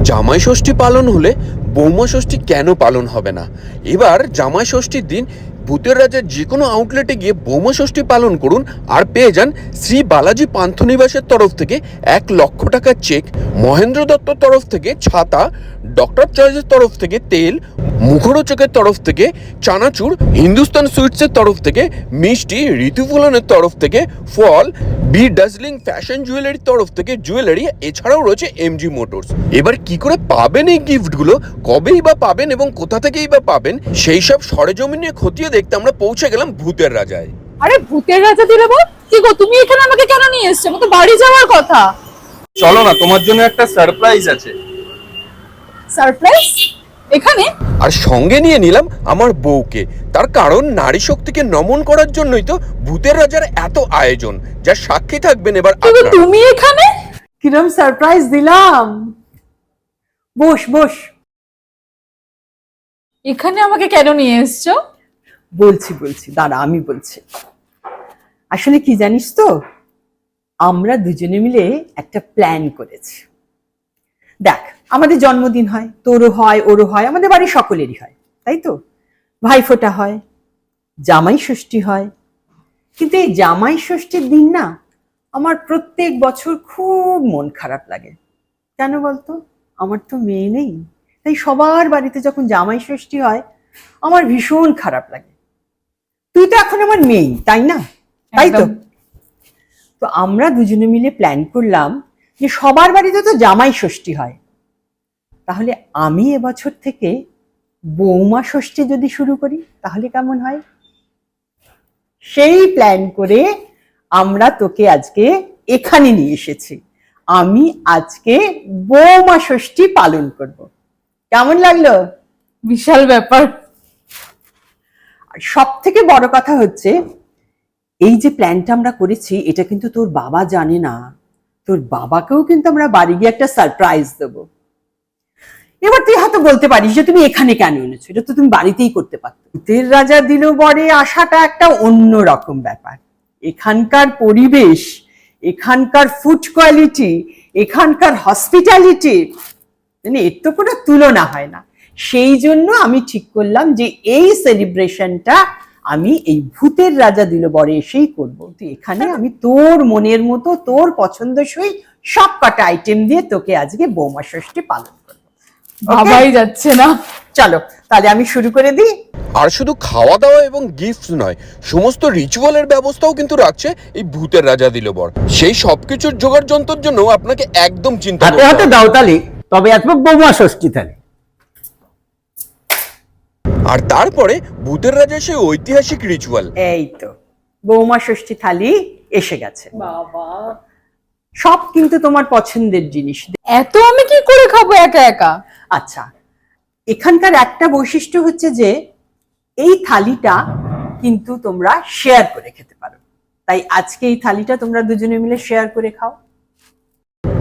জামাই ষষ্ঠী পালন হলে বৌমা ষষ্ঠী কেন পালন হবে না? এবার জামাই ষষ্ঠীর দিন ভূতের রাজার যে কোনো আউটলেটে গিয়ে বৌমা ষষ্ঠী পালন করুন আর পেয়ে যান শ্রী বালাজি পান্থনিবাসের তরফ থেকে 1,00,000 টাকার চেক, মহেন্দ্র দত্তর তরফ থেকে ছাতা, ডক্টর চয়েসের তরফ থেকে তেল, মুখরোচকের তরফ থেকে চানাচুর, হিন্দুস্তান সুইটসের তরফ থেকে মিষ্টি, ঋতুফুলনের তরফ থেকে ফল, বি ডাজলিং ফ্যাশন জুয়েলারির তরফ থেকে জুয়েলারি, এছাড়াও রয়েছে এমজি মোটরস। এবার কি করে পাবেন এই গিফটগুলো, কবেই বা পাবেন এবং কোথা থেকেই বা পাবেন, সেই সব সরেজমিনে খতিয়ে দেখতে আমরা পৌঁছে গেলাম ভূতের রাজায়। আরে ভূতের রাজা দিলে বল, কি গো তুমি এখানে আমাকে কেন নিয়ে এসেছো? আমার তো বাড়ি যাওয়ার কথা। চলো না, তোমার জন্য একটা সারপ্রাইজ আছে। সারপ্রাইজ? এখানে? আর সঙ্গে নিয়ে নিলাম আমার বউকে, তার কারণ নারী শক্তিকে নমন করার জন্যই তো ভূতের রাজার এত আয়োজন, যার সাক্ষী থাকবেন এবার কি গো আপনারা। তুমি এখানে? কিরম সারপ্রাইজ দিলাম। বস বস। এখানে আমাকে কেন নিয়ে এসেছো? বলছি দাঁড়া, আমি বলছি। আসলে কি জানিস তো, আমরা দুজনে মিলে একটা প্ল্যান করেছি। দেখ, আমাদের জন্মদিন হয়, তোরও হয়, ওরও হয়, আমাদের বাড়ির সকলেরই হয়, তাই তো? ভাইফোঁটা হয়, জামাই ষষ্ঠী হয়। কিন্তু এই জামাই ষষ্ঠীর দিন না আমার প্রত্যেক বছর খুব মন খারাপ লাগে। কেন বলতো? আমার তো মেয়ে নেই, তাই সবার বাড়িতে যখন জামাই ষষ্ঠী হয় আমার ভীষণ খারাপ লাগে। তুই তো এখন আমার মেয়ে, তাই না? তাই তো? তো আমরা দুজনে মিলে প্ল্যান করলাম যে সবার বাড়িতে তো জামাই ষষ্ঠী হয়, তাহলে আমি এবছর থেকে বৌমা ষষ্ঠী যদি শুরু করি তাহলে কেমন হয়? সেই প্ল্যান করে আমরা তোকে আজকে এখানে নিয়ে এসেছি। আমি আজকে বৌমা ষষ্ঠী পালন করব। কেমন লাগলো? বিশাল ব্যাপার। আর সব থেকে বড় কথা হচ্ছে, এই যে প্ল্যানটা আমরা করেছি এটা কিন্তু তোর বাবা জানে না। তোর বাবাকেও কিন্তু আমরা বাড়ি গিয়ে একটা সারপ্রাইজ দেবো। এবার তুই হয়তো বলতে পারিস যে তুমি এখানে কেন এনেছো, এটা তো তুমি বাড়িতেই করতে পারতো। ভূতের রাজা দিল বরে আসাটা একটা অন্য রকম ব্যাপার। এখানকার পরিবেশ, এখানকার ফুড কোয়ালিটি, এখানকার হসপিটালিটি, মানে এর তো কোনো তুলনা হয় না। সেই জন্য আমি ঠিক করলাম যে এই সেলিব্রেশনটা আমি এই ভূতের রাজা দিল বরে এসেই করব। তো এখানে আমি তোর মনের মতো, তোর পছন্দসই সব কটা আইটেম দিয়ে তোকে আজকে বৌমা ষষ্ঠী পালন করবো। ভাবাই যাচ্ছে না। চলো তাহলে আমি শুরু করে দিই। আর শুধু খাওয়া দাওয়া এবং গিফট নয়, সমস্ত রিচুয়ালের ব্যবস্থাও কিন্তু রাখছে এই ভূতের রাজা দিল বর। সেই সবকিছুর জোগাড় যন্ত্রের জন্য আপনাকে একদম চিন্তা হাতে করতে হাতে হবে না। দাও তালি, তবে আসবে বৌমা ষষ্ঠী তালি। আর তারপরে ভূতের রাজার সেই ঐতিহাসিক রিচুয়াল। এই তো বৌমা ষষ্ঠী থালি এসে গেছে। বাবা, সব কিন্তু তোমার পছন্দের জিনিস। এত আমি কি করে খাবো একা একা? আচ্ছা, এখানকার একটা বৈশিষ্ট্য হচ্ছে যে এই থালিটা কিন্তু তোমরা শেয়ার করে খেতে পারো, তাই আজকে এই থালিটা তোমরা দুজনে মিলে শেয়ার করে খাও।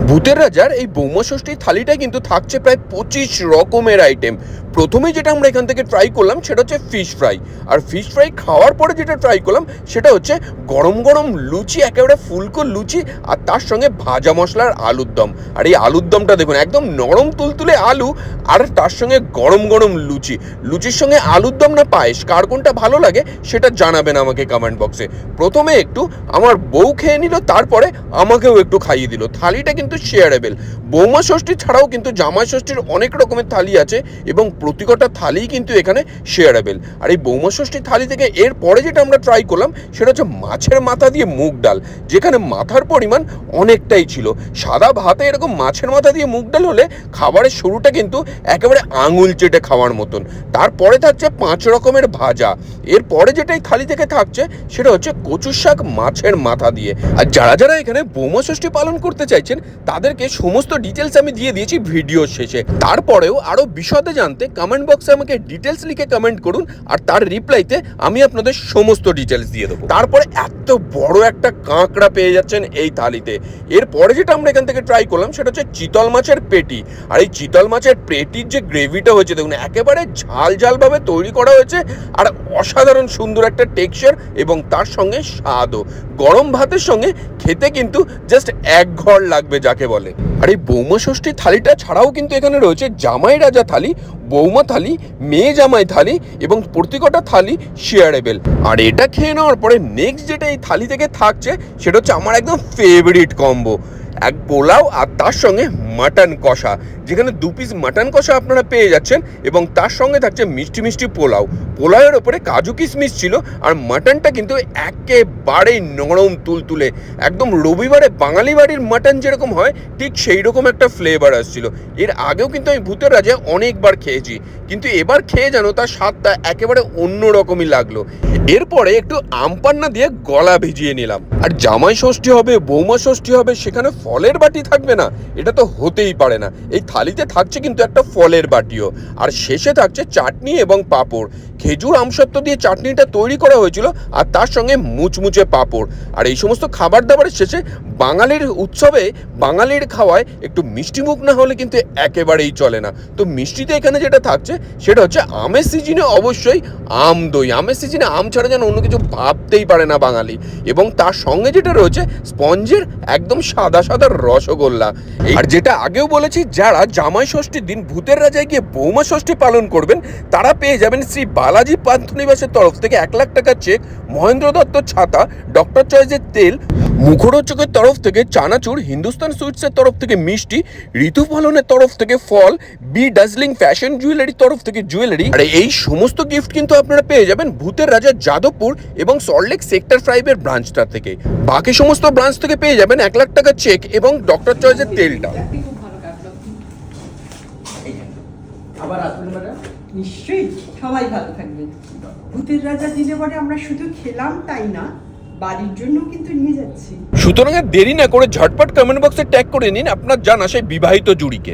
ভূতের রাজার এই বৌমা ষষ্ঠী থালিটা কিন্তু থাকছে প্রায় 25 রকমের আইটেম। প্রথমে যেটা আমরা এখান থেকে ট্রাই করলাম সেটা হচ্ছে ফিশ ফ্রাই। আর ফিশ ফ্রাই খাওয়ার পরে যেটা ট্রাই করলাম সেটা হচ্ছে গরম গরম লুচি, একেবারে ফুলকো লুচি, আর তার সঙ্গে ভাজা মশলার আলুর দম। আর এই আলুর দমটা দেখুন, একদম নরম তুলতুলে আলু, আর তার সঙ্গে গরম গরম লুচি। লুচির সঙ্গে আলুর দম না পায়েস, কার কোনটা ভালো লাগে সেটা জানাবেন আমাকে কমেন্ট বক্সে। প্রথমে একটু আমার বউ খেয়ে নিল, তারপরে আমাকেও একটু খাইয়ে দিল। থালিটা কিন্তু শেয়ারেবল। বৌমা ষষ্ঠী ছাড়াও কিন্তু জামাই ষষ্ঠীর অনেক রকমের থালি আছে এবং প্রতিকটা থালি কিন্তু এখানে শেয়ারেবল। আর এই বৌমা ষষ্ঠী থালি থেকে এর পরে যেটা আমরা ট্রাই করলাম সেটা হচ্ছে মাছের মাথা দিয়ে মুগ ডাল, যেখানে মাথার পরিমাণ অনেকটাই ছিল। সাদা ভাতে এরকম মাছের মাথা দিয়ে মুগ ডাল হলে খাবারের শুরুটা কিন্তু একেবারে আঙুল চেটে খাওয়ার মতন। তারপরে থাকছে 5 রকমের ভাজা। এরপরে যেটাই থালি থেকে থাকছে সেটা হচ্ছে কচুর শাক মাছের মাথা দিয়ে। আর যারা যারা এখানে বৌমা ষষ্ঠী পালন করতে চাইছেন তাদেরকে সমস্ত ডিটেলস আমি দিয়ে দিয়েছি ভিডিও শেষে। তারপরেও আরো বিশদে জানতে কমেন্ট বক্সে আমাকে ডিটেলস লিখে কমেন্ট করুন, আর তার রিপ্লাইতে আমি আপনাদের সমস্ত ডিটেলস দিয়ে দেবো। তারপরে এত বড় একটা কাঁকড়া পেয়ে যাচ্ছেন এই থালিতে। এরপরে যেটা আমরা এখান থেকে ট্রাই করলাম সেটা হচ্ছে চিতল মাছের পেটি। আর এই চিতল মাছের পেটির যে গ্রেভিটা হয়েছে দেখুন, একেবারে ঝাল ঝাল ভাবে তৈরি করা হয়েছে, আর অসাধারণ সুন্দর একটা টেক্সচার এবং তার সঙ্গে স্বাদও। গরম ভাতের সঙ্গে খেতে কিন্তু জাস্ট এক ঘর লাগবে যাকে বলে। আর এই বৌমা ষষ্ঠী থালিটা ছাড়াও কিন্তু এখানে রয়েছে জামাই রাজা থালি, বৌমা থালি, মেয়ে জামাই থালি এবং প্রত্যেকটা থালি শেয়ারেবেল। আর এটা খেয়ে নেওয়ার পরে নেক্সট যেটা এই থালি থেকে থাকছে সেটা হচ্ছে আমার একদম ফেভারিট কম্বো, এক পোলাও আর তার সঙ্গে মাটন কষা, যেখানে 2 পিস মাটন কষা আপনারা পেয়ে যাচ্ছেন এবং তার সঙ্গে থাকছে মিষ্টি মিষ্টি পোলাও। পোলাওয়ের ওপরে কাজু কিশমিশ ছিল আর মাটনটা কিন্তু একেবারেই নরম তুলতুলে, একদম রবিবারে বাঙালি বাড়ির মাটন যেরকম হয় ঠিক সেই রকম একটা ফ্লেভার আসছিল। এর আগেও কিন্তু আমি ভূতের রাজায় অনেকবার খেয়েছি, কিন্তু এবার খেয়ে যেন তার স্বাদটা একেবারে অন্য রকমই লাগলো। এরপরে একটু আমপান্না দিয়ে গলা ভিজিয়ে নিলাম। আর জামাই ষষ্ঠী হবে, বৌমা ষষ্ঠী হবে, সেখানে ফলের বাটি থাকবে না? এটা তো হতেই পারে না। এই থালিতে থাকছে কিন্তু একটা ফলের বাটিও, আর শেষে থাকছে চাটনি এবং পাঁপড়। খেজুর আমসত্ত্ব দিয়ে চাটনিটা তৈরি করা হয়েছিল আর তার সঙ্গে মুচমুচে পাঁপড়। আর এই সমস্ত খাবার দাবারের শেষে বাঙালির উৎসবে, বাঙালির খাওয়ায় একটু মিষ্টি মুখ না হলে কিন্তু একেবারেই চলে না। তো মিষ্টিতে এখানে যেটা থাকছে সেটা হচ্ছে আমের সিজনে অবশ্যই আম দই। আমের সিজনে আম ছাড়া যেন অন্য কিছু ভাবতেই পারে না বাঙালি। এবং তার সঙ্গে যেটা রয়েছে স্পঞ্জের একদম সাদা সাদা রসগোল্লা। আর যেটা আগেও বলেছি, যারা জামাই ষষ্ঠীর দিন ভূতের রাজায় গিয়ে বৌমা ষষ্ঠী পালন করবেন তারা পেয়ে যাবেন শ্রী বালাজি পান্থনিবাসের তরফ থেকে 1 লাখ টাকার চেক, মহেন্দ্র দত্ত ছাতা, ডক্টর চয়েসের তেল, মুখরোচকের তরফ থেকে চানাচুর, হিন্দুস্তান সুইটসের তরফ থেকে মিষ্টি, ঋতুফলনের তরফ থেকে ফল, বি ডাজলিং ফ্যাশন জুয়েলারির তরফ থেকে জুয়েলারি। আর এই সমস্ত গিফট কিন্তু আপনারা পেয়ে যাবেন ভূতের রাজা যাদবপুর এবং সল্টলেক সেক্টর 5-এর ব্রাঞ্চটা থেকে। বাকি সমস্ত ব্রাঞ্চ থেকে পেয়ে যাবেন 1 লাখ টাকার চেক এবং ডক্টর চয়েসের তেলটা। আবার আসুন ম্যাডাম। নিশ্চয়ই সবাই ভালো থাকবেন। ভূতের রাজা দিলে পরে আমরা শুধু খেলাম তাই না, বাড়ির জন্য কিন্তু নিয়ে যাচ্ছি। সুতরাং আর দেরি না করে ঝটপট কমেন্ট বক্সে ট্যাগ করে নিন আপনার জানা সেই বিবাহিত জুড়িকে।